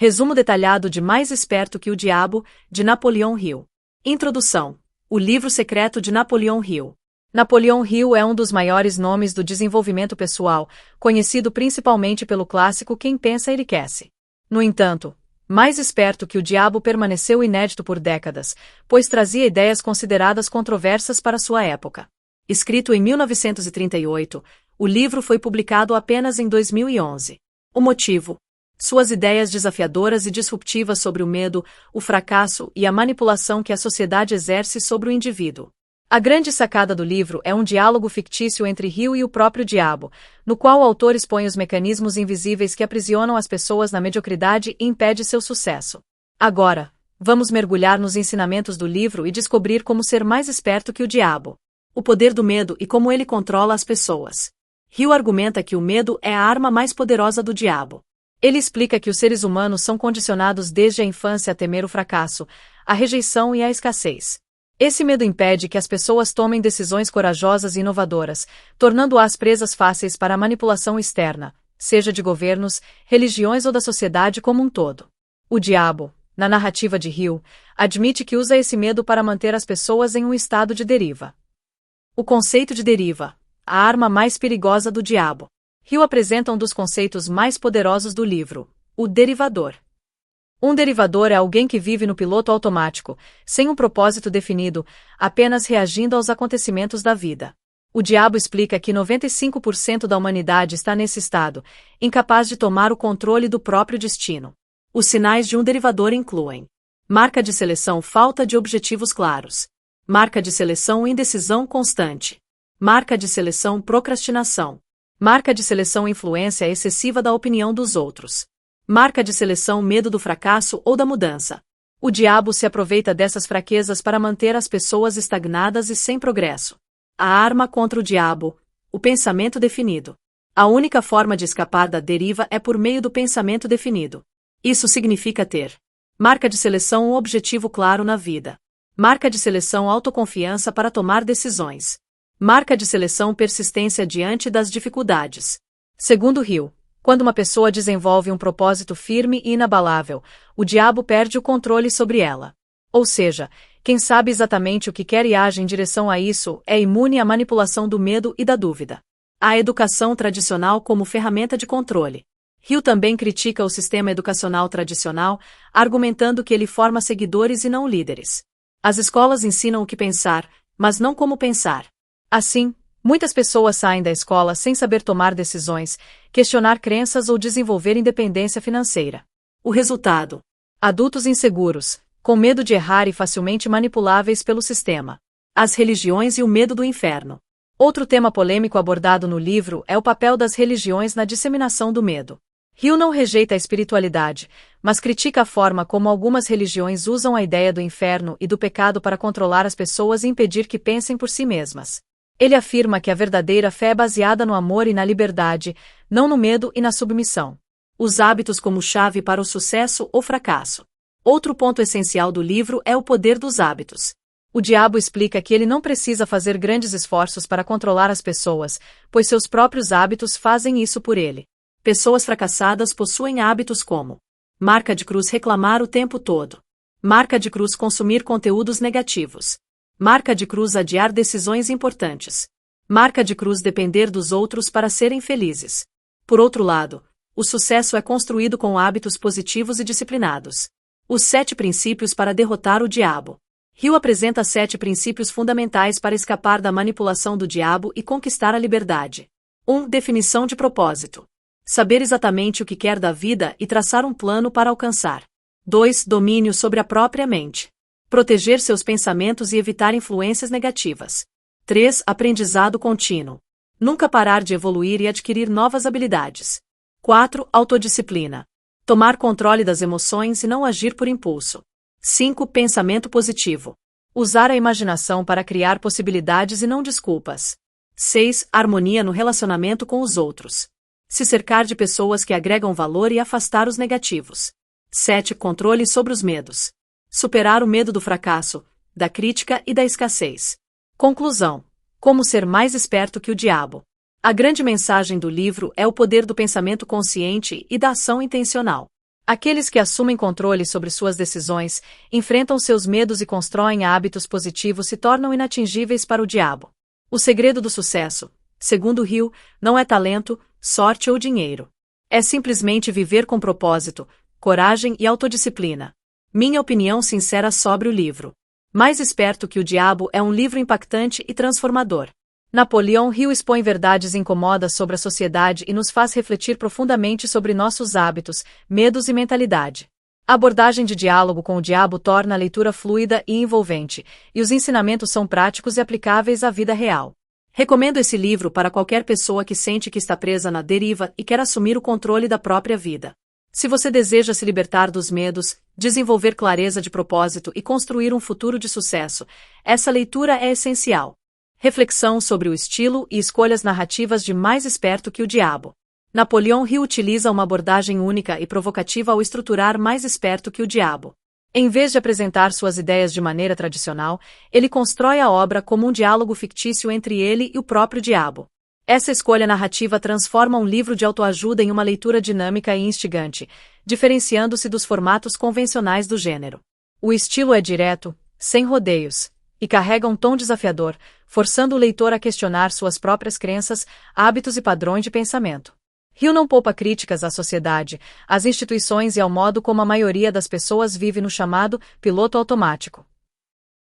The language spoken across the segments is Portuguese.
Resumo detalhado de Mais Esperto que o Diabo, de Napoleon Hill. Introdução. O livro secreto de Napoleon Hill. Napoleon Hill é um dos maiores nomes do desenvolvimento pessoal, conhecido principalmente pelo clássico Quem Pensa Enriquece. No entanto, Mais Esperto que o Diabo permaneceu inédito por décadas, pois trazia ideias consideradas controversas para sua época. Escrito em 1938, o livro foi publicado apenas em 2011. O motivo: suas ideias desafiadoras e disruptivas sobre o medo, o fracasso e a manipulação que a sociedade exerce sobre o indivíduo. A grande sacada do livro é um diálogo fictício entre Hill e o próprio diabo, no qual o autor expõe os mecanismos invisíveis que aprisionam as pessoas na mediocridade e impede seu sucesso. Agora, vamos mergulhar nos ensinamentos do livro e descobrir como ser mais esperto que o diabo. O poder do medo e como ele controla as pessoas. Hill argumenta que o medo é a arma mais poderosa do diabo. Ele explica que os seres humanos são condicionados desde a infância a temer o fracasso, a rejeição e a escassez. Esse medo impede que as pessoas tomem decisões corajosas e inovadoras, tornando-as presas fáceis para a manipulação externa, seja de governos, religiões ou da sociedade como um todo. O diabo, na narrativa de Hill, admite que usa esse medo para manter as pessoas em um estado de deriva. O conceito de deriva, a arma mais perigosa do diabo. Hill apresenta um dos conceitos mais poderosos do livro, o derivador. Um derivador é alguém que vive no piloto automático, sem um propósito definido, apenas reagindo aos acontecimentos da vida. O diabo explica que 95% da humanidade está nesse estado, incapaz de tomar o controle do próprio destino. Os sinais de um derivador incluem: marca de seleção, falta de objetivos claros; marca de seleção, indecisão constante; marca de seleção, procrastinação; marca de seleção, influência excessiva da opinião dos outros; marca de seleção, medo do fracasso ou da mudança. O diabo se aproveita dessas fraquezas para manter as pessoas estagnadas e sem progresso. A arma contra o diabo: o pensamento definido. A única forma de escapar da deriva é por meio do pensamento definido. Isso significa ter marca de seleção, um objetivo claro na vida; marca de seleção, autoconfiança para tomar decisões; marca de seleção, persistência diante das dificuldades. Segundo Hill, quando uma pessoa desenvolve um propósito firme e inabalável, o diabo perde o controle sobre ela. Ou seja, quem sabe exatamente o que quer e age em direção a isso é imune à manipulação do medo e da dúvida. A educação tradicional como ferramenta de controle. Hill também critica o sistema educacional tradicional, argumentando que ele forma seguidores e não líderes. As escolas ensinam o que pensar, mas não como pensar. Assim, muitas pessoas saem da escola sem saber tomar decisões, questionar crenças ou desenvolver independência financeira. O resultado: adultos inseguros, com medo de errar e facilmente manipuláveis pelo sistema. As religiões e o medo do inferno. Outro tema polêmico abordado no livro é o papel das religiões na disseminação do medo. Hill não rejeita a espiritualidade, mas critica a forma como algumas religiões usam a ideia do inferno e do pecado para controlar as pessoas e impedir que pensem por si mesmas. Ele afirma que a verdadeira fé é baseada no amor e na liberdade, não no medo e na submissão. Os hábitos como chave para o sucesso ou fracasso. Outro ponto essencial do livro é o poder dos hábitos. O diabo explica que ele não precisa fazer grandes esforços para controlar as pessoas, pois seus próprios hábitos fazem isso por ele. Pessoas fracassadas possuem hábitos como: marca de cruz, reclamar o tempo todo; marca de cruz, consumir conteúdos negativos; marca de cruz, adiar decisões importantes; marca de cruz, depender dos outros para serem felizes. Por outro lado, o sucesso é construído com hábitos positivos e disciplinados. Os 7 princípios para derrotar o diabo. Hill apresenta 7 princípios fundamentais para escapar da manipulação do diabo e conquistar a liberdade. 1. Definição de propósito. Saber exatamente o que quer da vida e traçar um plano para alcançar. 2. Domínio sobre a própria mente. Proteger seus pensamentos e evitar influências negativas. 3. Aprendizado contínuo. Nunca parar de evoluir e adquirir novas habilidades. 4. Autodisciplina. Tomar controle das emoções e não agir por impulso. 5. Pensamento positivo. Usar a imaginação para criar possibilidades e não desculpas. 6. Harmonia no relacionamento com os outros. Se cercar de pessoas que agregam valor e afastar os negativos. 7. Controle sobre os medos. Superar o medo do fracasso, da crítica e da escassez. Conclusão: como ser mais esperto que o diabo. A grande mensagem do livro é o poder do pensamento consciente e da ação intencional. Aqueles que assumem controle sobre suas decisões, enfrentam seus medos e constroem hábitos positivos se tornam inatingíveis para o diabo. O segredo do sucesso, segundo Hill, não é talento, sorte ou dinheiro. É simplesmente viver com propósito, coragem e autodisciplina. Minha opinião sincera sobre o livro. Mais Esperto que o Diabo é um livro impactante e transformador. Napoleão Hill expõe verdades incômodas sobre a sociedade e nos faz refletir profundamente sobre nossos hábitos, medos e mentalidade. A abordagem de diálogo com o diabo torna a leitura fluida e envolvente, e os ensinamentos são práticos e aplicáveis à vida real. Recomendo esse livro para qualquer pessoa que sente que está presa na deriva e quer assumir o controle da própria vida. Se você deseja se libertar dos medos, desenvolver clareza de propósito e construir um futuro de sucesso, essa leitura é essencial. Reflexão sobre o estilo e escolhas narrativas de Mais Esperto que o Diabo. Napoleão Hill utiliza uma abordagem única e provocativa ao estruturar Mais Esperto que o Diabo. Em vez de apresentar suas ideias de maneira tradicional, ele constrói a obra como um diálogo fictício entre ele e o próprio diabo. Essa escolha narrativa transforma um livro de autoajuda em uma leitura dinâmica e instigante, diferenciando-se dos formatos convencionais do gênero. O estilo é direto, sem rodeios, e carrega um tom desafiador, forçando o leitor a questionar suas próprias crenças, hábitos e padrões de pensamento. Hill não poupa críticas à sociedade, às instituições e ao modo como a maioria das pessoas vive no chamado piloto automático.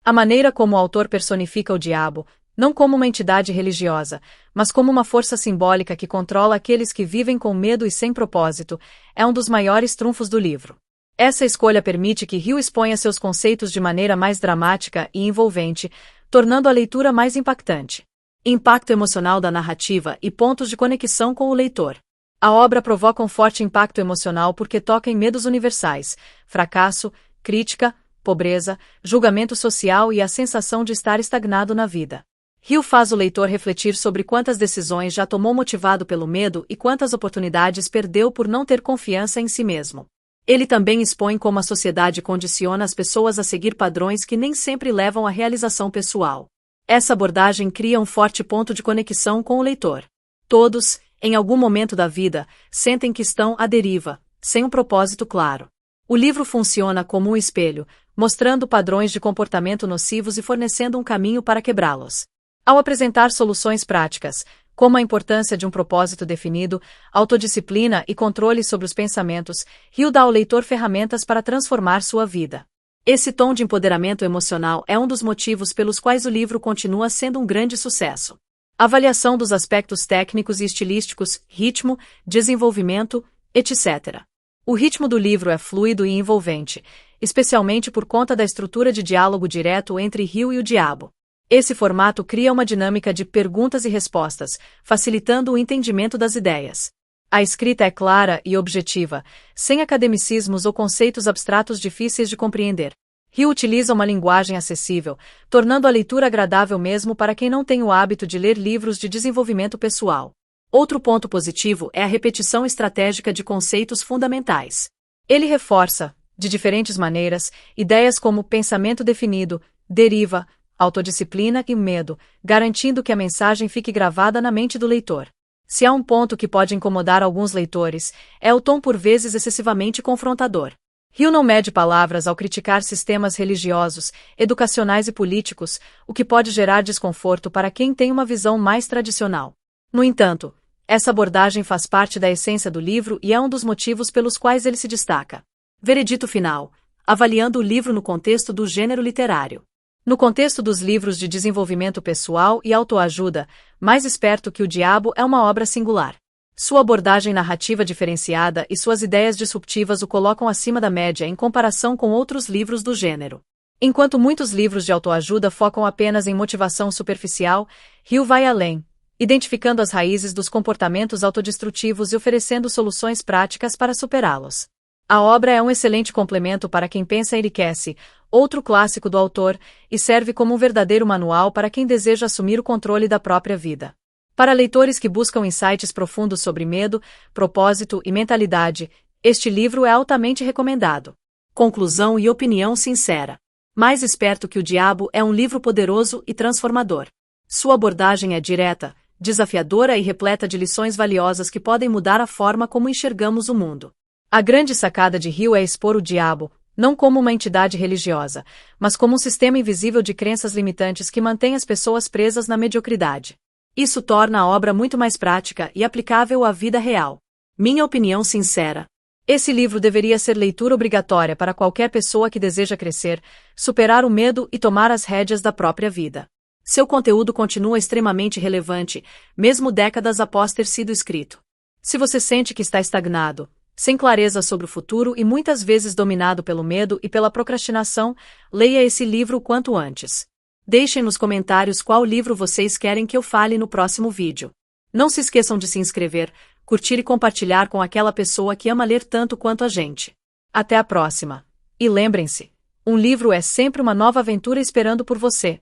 A maneira como o autor personifica o diabo, não como uma entidade religiosa, mas como uma força simbólica que controla aqueles que vivem com medo e sem propósito, é um dos maiores trunfos do livro. Essa escolha permite que Hill exponha seus conceitos de maneira mais dramática e envolvente, tornando a leitura mais impactante. Impacto emocional da narrativa e pontos de conexão com o leitor. A obra provoca um forte impacto emocional porque toca em medos universais: fracasso, crítica, pobreza, julgamento social e a sensação de estar estagnado na vida. Hill faz o leitor refletir sobre quantas decisões já tomou motivado pelo medo e quantas oportunidades perdeu por não ter confiança em si mesmo. Ele também expõe como a sociedade condiciona as pessoas a seguir padrões que nem sempre levam à realização pessoal. Essa abordagem cria um forte ponto de conexão com o leitor. Todos, em algum momento da vida, sentem que estão à deriva, sem um propósito claro. O livro funciona como um espelho, mostrando padrões de comportamento nocivos e fornecendo um caminho para quebrá-los. Ao apresentar soluções práticas, como a importância de um propósito definido, autodisciplina e controle sobre os pensamentos, Hill dá ao leitor ferramentas para transformar sua vida. Esse tom de empoderamento emocional é um dos motivos pelos quais o livro continua sendo um grande sucesso. Avaliação dos aspectos técnicos e estilísticos, ritmo, desenvolvimento, etc. O ritmo do livro é fluido e envolvente, especialmente por conta da estrutura de diálogo direto entre Hill e o diabo. Esse formato cria uma dinâmica de perguntas e respostas, facilitando o entendimento das ideias. A escrita é clara e objetiva, sem academicismos ou conceitos abstratos difíceis de compreender. Hill utiliza uma linguagem acessível, tornando a leitura agradável mesmo para quem não tem o hábito de ler livros de desenvolvimento pessoal. Outro ponto positivo é a repetição estratégica de conceitos fundamentais. Ele reforça, de diferentes maneiras, ideias como pensamento definido, deriva, autodisciplina e medo, garantindo que a mensagem fique gravada na mente do leitor. Se há um ponto que pode incomodar alguns leitores, é o tom por vezes excessivamente confrontador. Hill não mede palavras ao criticar sistemas religiosos, educacionais e políticos, o que pode gerar desconforto para quem tem uma visão mais tradicional. No entanto, essa abordagem faz parte da essência do livro e é um dos motivos pelos quais ele se destaca. Veredito final: avaliando o livro no contexto do gênero literário. No contexto dos livros de desenvolvimento pessoal e autoajuda, Mais Esperto que o Diabo é uma obra singular. Sua abordagem narrativa diferenciada e suas ideias disruptivas o colocam acima da média em comparação com outros livros do gênero. Enquanto muitos livros de autoajuda focam apenas em motivação superficial, Hill vai além, identificando as raízes dos comportamentos autodestrutivos e oferecendo soluções práticas para superá-los. A obra é um excelente complemento para quem pensa em Enriquece, outro clássico do autor, e serve como um verdadeiro manual para quem deseja assumir o controle da própria vida. Para leitores que buscam insights profundos sobre medo, propósito e mentalidade, este livro é altamente recomendado. Conclusão e opinião sincera. Mais Esperto que o Diabo é um livro poderoso e transformador. Sua abordagem é direta, desafiadora e repleta de lições valiosas que podem mudar a forma como enxergamos o mundo. A grande sacada de Hill é expor o diabo, não como uma entidade religiosa, mas como um sistema invisível de crenças limitantes que mantém as pessoas presas na mediocridade. Isso torna a obra muito mais prática e aplicável à vida real. Minha opinião sincera. Esse livro deveria ser leitura obrigatória para qualquer pessoa que deseja crescer, superar o medo e tomar as rédeas da própria vida. Seu conteúdo continua extremamente relevante, mesmo décadas após ter sido escrito. Se você sente que está estagnado, sem clareza sobre o futuro e muitas vezes dominado pelo medo e pela procrastinação, leia esse livro o quanto antes. Deixem nos comentários qual livro vocês querem que eu fale no próximo vídeo. Não se esqueçam de se inscrever, curtir e compartilhar com aquela pessoa que ama ler tanto quanto a gente. Até a próxima. E lembrem-se, um livro é sempre uma nova aventura esperando por você.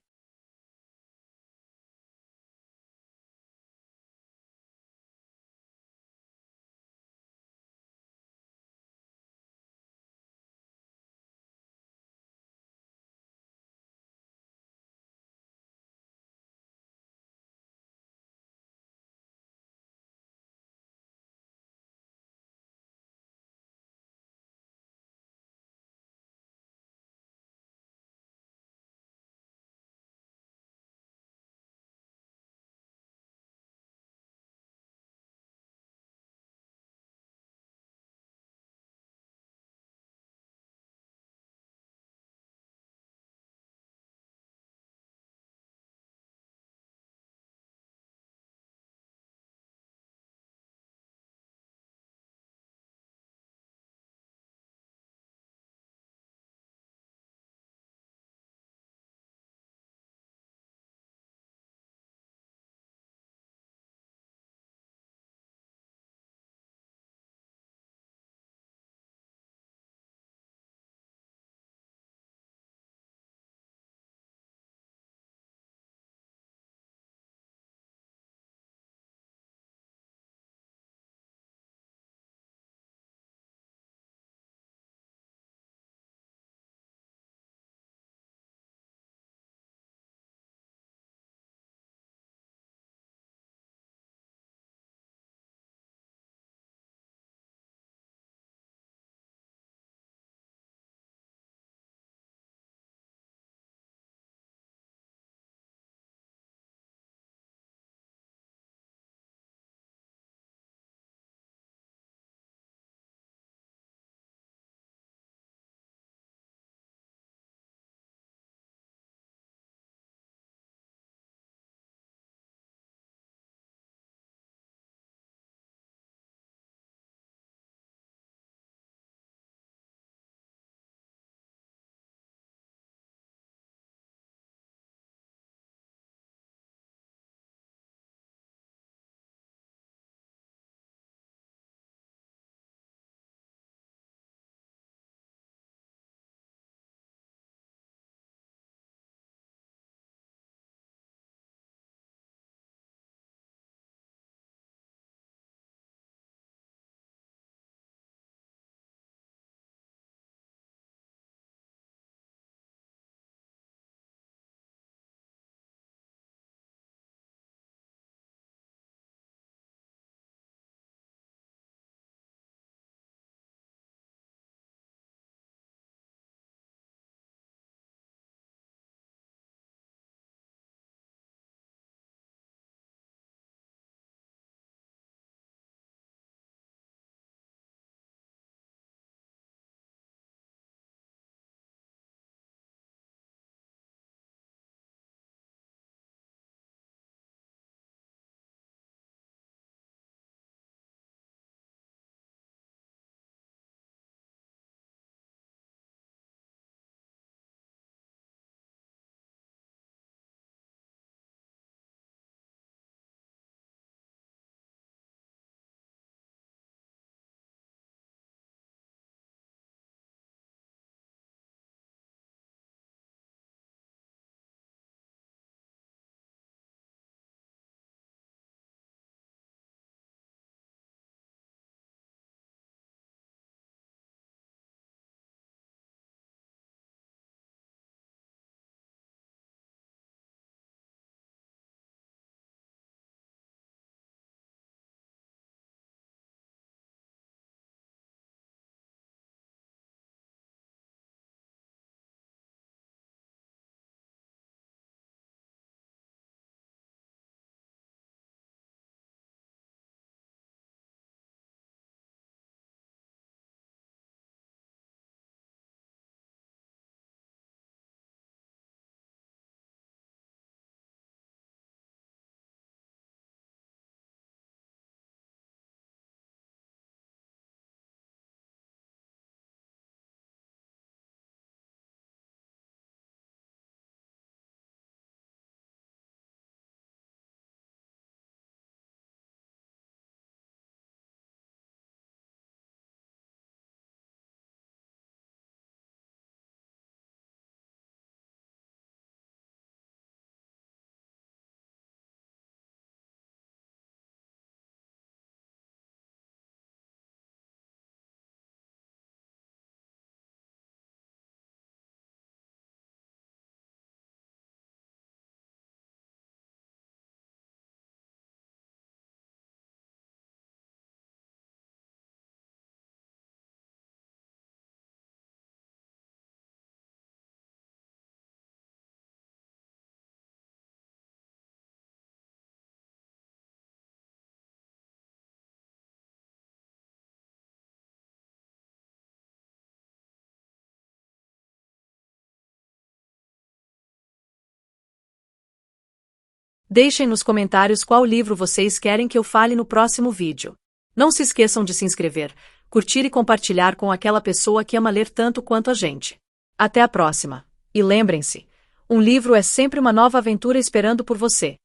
Deixem nos comentários qual livro vocês querem que eu fale no próximo vídeo. Não se esqueçam de se inscrever, curtir e compartilhar com aquela pessoa que ama ler tanto quanto a gente. Até a próxima. E lembrem-se, um livro é sempre uma nova aventura esperando por você.